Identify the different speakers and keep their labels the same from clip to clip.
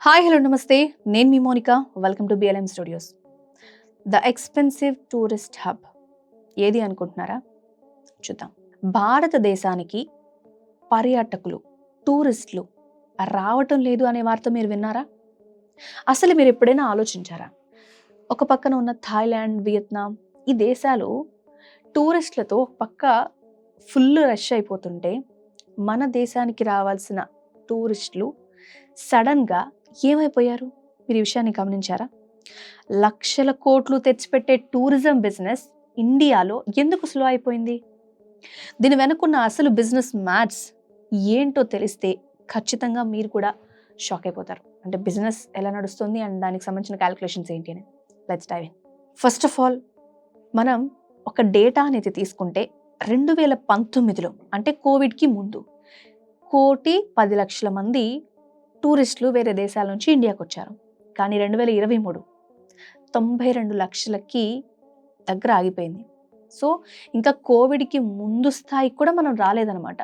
Speaker 1: Hi hello నమస్తే, నేను మీ Monika. Welcome to BLM studios. The expensive tourist hub ఏది అనుకుంటున్నారా? చూద్దాం. భారతదేశానికి పర్యాటకులు, టూరిస్టులు రావటం లేదు అనే వార్త మీరు విన్నారా? అసలు మీరు ఎప్పుడైనా ఆలోచించారా? ఒక పక్కన ఉన్న థాయిలాండ్, వియత్నాం ఈ దేశాలు టూరిస్టులతో పక్క ఫుల్ రష్ అయిపోతుంటే మన దేశానికి రావాల్సిన టూరిస్టులు సడన్గా ఏమైపోయారు? మీరు ఈ విషయాన్ని గమనించారా? లక్షల కోట్లు తెచ్చిపెట్టే టూరిజం బిజినెస్ ఇండియాలో ఎందుకు స్లో అయిపోయింది? దీని వెనుకున్న అసలు బిజినెస్ మ్యాథ్స్ ఏంటో తెలిస్తే ఖచ్చితంగా మీరు కూడా షాక్ అయిపోతారు. అంటే బిజినెస్ ఎలా నడుస్తుంది అండ్ దానికి సంబంధించిన క్యాలిక్యులేషన్స్ ఏంటి అని. Let's dive in. First of all మనం ఒక డేటా అనేది తీసుకుంటే 2019లో అంటే కోవిడ్కి ముందు 1,10,00,000 మంది టూరిస్టులు వేరే దేశాల నుంచి ఇండియాకి వచ్చారు. కానీ 2023 92 లక్షలకి దగ్గర ఆగిపోయింది. సో ఇంకా కోవిడ్కి ముందు స్థాయికి కూడా మనం రాలేదన్నమాట.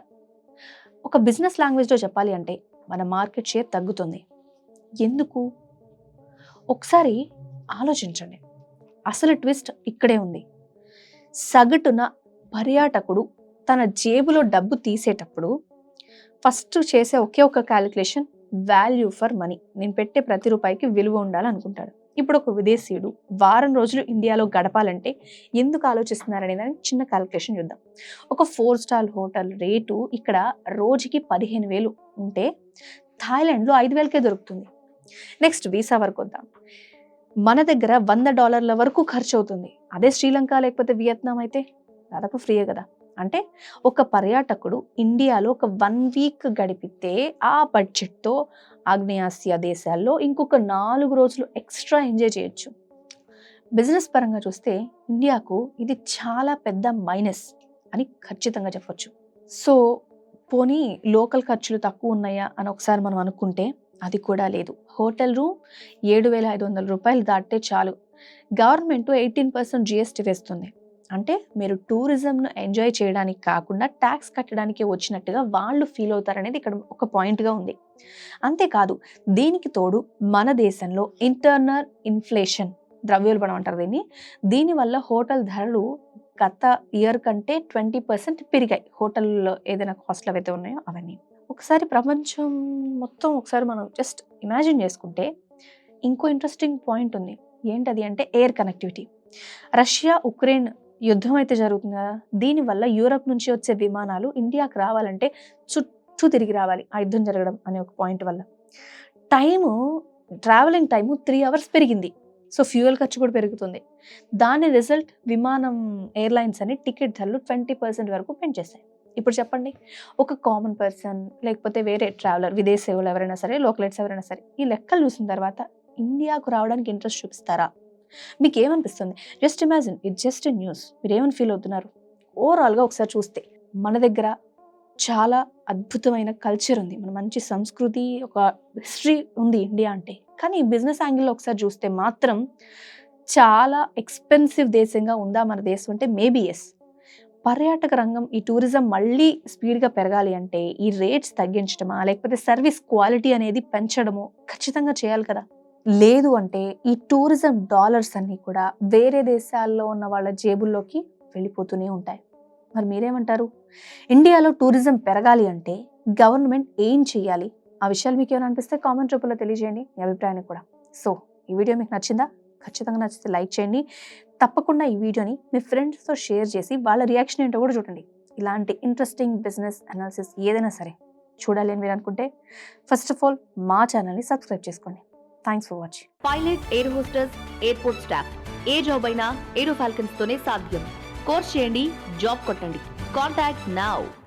Speaker 1: ఒక బిజినెస్ లాంగ్వేజ్లో చెప్పాలి అంటే మన మార్కెట్ షేర్ తగ్గుతుంది. ఎందుకు? ఒకసారి ఆలోచించండి. అసలు ట్విస్ట్ ఇక్కడే ఉంది. సగటున పర్యాటకుడు తన జేబులో డబ్బు తీసేటప్పుడు ఫస్ట్ చేసే ఒకే ఒక క్యాలిక్యులేషన్ వాల్యూ ఫర్ మనీ. నేను పెట్టే ప్రతి రూపాయికి విలువ ఉండాలనుకుంటాడు. ఇప్పుడు ఒక విదేశీయుడు వారం రోజులు ఇండియాలో గడపాలంటే ఎందుకు ఆలోచిస్తున్నారనే దానికి చిన్న క్యాలిక్యులేషన్ చూద్దాం. ఒక 4 స్టార్ హోటల్ రేటు ఇక్కడ రోజుకి 15,000 ఉంటే థాయిలాండ్లో 5,000కే దొరుకుతుంది. నెక్స్ట్ వీసా వరకు వద్దాం. మన దగ్గర $100 వరకు ఖర్చు అవుతుంది. అదే శ్రీలంక లేకపోతే వియత్నాం అయితే దాదాపు ఫ్రీయే కదా. అంటే ఒక పర్యాటకుడు ఇండియాలో ఒక 1 వీక్ గడిపితే ఆ బడ్జెట్తో ఆగ్నేయాసియా దేశాల్లో ఇంకొక 4 రోజులు ఎక్స్ట్రా ఎంజాయ్ చేయొచ్చు. బిజినెస్ పరంగా చూస్తే ఇండియాకు ఇది చాలా పెద్ద మైనస్ అని ఖచ్చితంగా చెప్పొచ్చు. సో పోనీ లోకల్ ఖర్చులు తక్కువ ఉన్నాయా అని ఒకసారి మనం అనుకుంటే అది కూడా లేదు. హోటల్ రూమ్ 7,500 రూపాయలు దాటితే చాలు. గవర్నమెంట్ 18% GST వేస్తుంది. అంటే మీరు టూరిజంను ఎంజాయ్ చేయడానికి కాకుండా ట్యాక్స్ కట్టడానికి వచ్చినట్టుగా వాళ్ళు ఫీల్ అవుతారనేది ఇక్కడ ఒక పాయింట్గా ఉంది. అంతేకాదు దీనికి తోడు మన దేశంలో ఇంటర్నల్ ఇన్ఫ్లేషన్, ద్రవ్యోల్బణం అంటారు దీన్ని. దీనివల్ల హోటల్ ధరలు గత ఇయర్ కంటే 20% పెరిగాయి. హోటల్లో ఏదైనా కాస్ట్లు ఏవైతే ఉన్నాయో అవన్నీ. ఒకసారి ప్రపంచం మొత్తం ఒకసారి మనం జస్ట్ ఇమాజిన్ చేసుకుంటే ఇంకో ఇంట్రెస్టింగ్ పాయింట్ ఉంది. ఏంటది అంటే ఎయిర్ కనెక్టివిటీ. రష్యా ఉక్రెయిన్ యుద్ధం అయితే జరుగుతుంది కదా, దీనివల్ల యూరప్ నుంచి వచ్చే విమానాలు ఇండియాకి రావాలంటే చుట్టూ తిరిగి రావాలి ఆ యుద్ధం జరగడం అనే ఒక పాయింట్ వల్ల. ట్రావెలింగ్ టైము 3 hours పెరిగింది. సో ఫ్యూయల్ ఖర్చు కూడా పెరుగుతుంది. దాని రిజల్ట్ విమానం ఎయిర్లైన్స్ అని టికెట్ ధరలు 20% వరకు పెంచేస్తాయి. ఇప్పుడు చెప్పండి, ఒక కామన్ పర్సన్ లేకపోతే వేరే ట్రావెలర్, విదేశీయులు ఎవరైనా సరే, లోకలైట్స్ ఎవరైనా సరే ఈ లెక్కలు చూసిన తర్వాత ఇండియాకు రావడానికి ఇంట్రెస్ట్ చూపిస్తారా? మీకు ఏమనిపిస్తుంది? Just imagine, it just news. మీరు ఏమని ఫీల్ అవుతున్నారు? ఓవరాల్గా ఒకసారి చూస్తే మన దగ్గర చాలా అద్భుతమైన కల్చర్ ఉంది, మన మంచి సంస్కృతి, ఒక హిస్టరీ ఉంది ఇండియా అంటే. కానీ బిజినెస్ యాంగిల్లో ఒకసారి చూస్తే మాత్రం చాలా ఎక్స్పెన్సివ్ దేశంగా ఉందా మన దేశం అంటే మేబీ ఎస్. పర్యాటక రంగం, ఈ టూరిజం మళ్ళీ స్పీడ్గా పెరగాలి అంటే ఈ రేట్స్ తగ్గించడమా లేకపోతే సర్వీస్ క్వాలిటీ అనేది పెంచడమో ఖచ్చితంగా చేయాలి కదా. లేదు అంటే ఈ టూరిజం డాలర్స్ అన్నీ కూడా వేరే దేశాల్లో ఉన్న వాళ్ళ జేబుల్లోకి వెళ్ళిపోతూనే ఉంటాయి. మరి మీరేమంటారు? ఇండియాలో టూరిజం పెరగాలి అంటే గవర్నమెంట్ ఏం చేయాలి? ఆ విషయాలు మీకు ఏమైనా అనిపిస్తే కామెంట్ రూపంలో తెలియజేయండి, మీ అభిప్రాయాన్ని కూడా. సో ఈ వీడియో మీకు నచ్చిందా? ఖచ్చితంగా నచ్చితే లైక్ చేయండి. తప్పకుండా ఈ వీడియోని మీ ఫ్రెండ్స్తో షేర్ చేసి వాళ్ళ రియాక్షన్ ఏంటో కూడా చూడండి. ఇలాంటి ఇంట్రెస్టింగ్ బిజినెస్ అనాలిసిస్ ఏదైనా సరే చూడాలి అని మీరు అనుకుంటే ఫస్ట్ ఆఫ్ ఆల్ మా ఛానల్ని సబ్స్క్రైబ్ చేసుకోండి. Thanks for watching.
Speaker 2: Pilot, air hostess, airport staff A job అయినా ఏరో ఫాల్కన్స్ తోనే సాధ్యం. కోర్స్ చేయండి, జాబ్ కొట్టండి. Contact now.